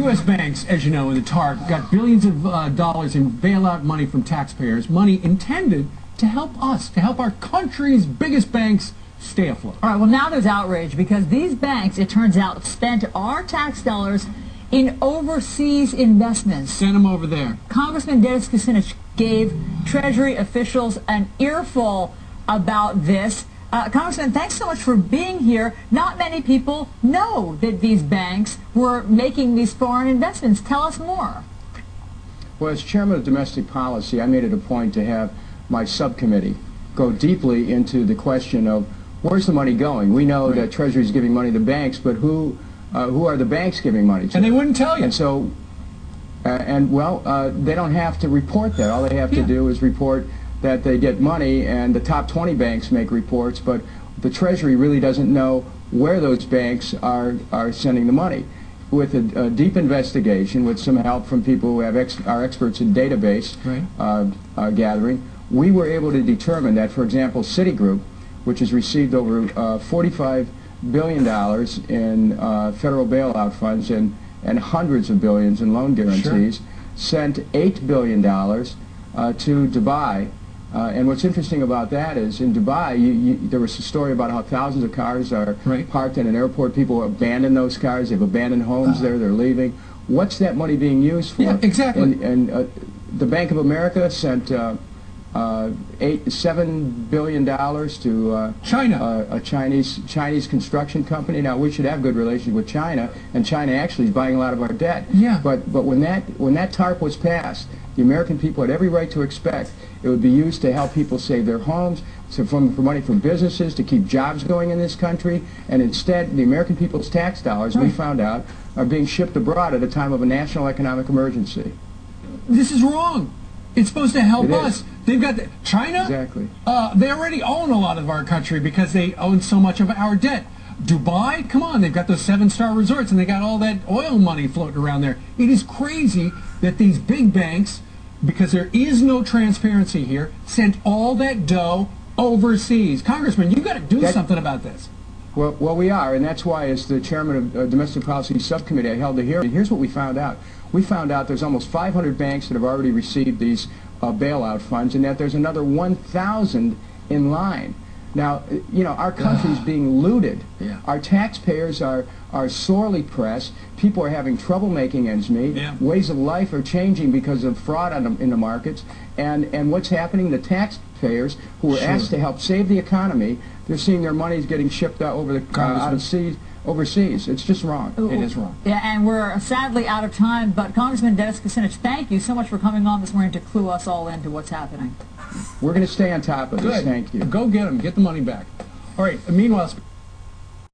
U.S. banks, as you know, in the TARP, got billions of dollars in bailout money from taxpayers, money intended to help us, to help our country's biggest banks stay afloat. All right, well, now there's outrage because these banks, it turns out, spent our tax dollars in overseas investments. Send them over there. Congressman Dennis Kucinich gave Treasury officials an earful about this. Congressman, thanks so much for being here. Not many people know that these banks were making these foreign investments. Tell us more. Well, as chairman of domestic policy, I made it a point to have my subcommittee go deeply into the question of where's the money going. We know that Treasury is giving money to banks, but who are the banks giving money to? And they wouldn't tell you. And so, they don't have to report that. All they have to do is report that they get money, and the top 20 banks make reports, but the Treasury really doesn't know where those banks are sending the money. With a deep investigation, with some help from people who are experts in database gathering, we were able to determine that, for example, Citigroup, which has received over $45 billion in federal bailout funds and hundreds of billions in loan guarantees, sent $8 billion to Dubai. And what's interesting about that is in Dubai, there was a story about how thousands of cars are parked in an airport. People abandon those cars. They've abandoned homes there. They're leaving. What's that money being used for? Yeah, exactly. And the Bank of America sent $7 billion to China, a Chinese construction company. Now, we should have good relations with China, and China actually is buying a lot of our debt. Yeah. But when that TARP was passed, the American people had every right to expect it would be used to help people save their homes, for money from businesses, to keep jobs going in this country, and instead the American people's tax dollars, we found out, are being shipped abroad at a time of a national economic emergency. This is wrong. It's supposed to help us. They've got China. Exactly. They already own a lot of our country because they own so much of our debt. Dubai, come on, they've got those 7-star resorts and they got all that oil money floating around there. It is crazy that these big banks, because there is no transparency here, sent all that dough overseas. Congressman, you've got to do something about this. Well, we are, and that's why, as the chairman of Domestic Policy Subcommittee, I held a hearing. Here's what we found out. We found out there's almost 500 banks that have already received these bailout funds, and that there's another 1,000 in line. Now, you know, our country's being looted. Our taxpayers are sorely pressed. People are having trouble making ends meet. Ways of life are changing because of fraud in the markets. And what's happening? The taxpayers who were asked to help save the economy, they're seeing their money getting shipped out over the overseas. It's just wrong. It is wrong. Yeah, and we're sadly out of time, but Congressman Dennis Kucinich, thank you so much for coming on this morning to clue us all into what's happening. We're going to stay on top of this. Thank you. Go get them. Get the money back. All right. Meanwhile...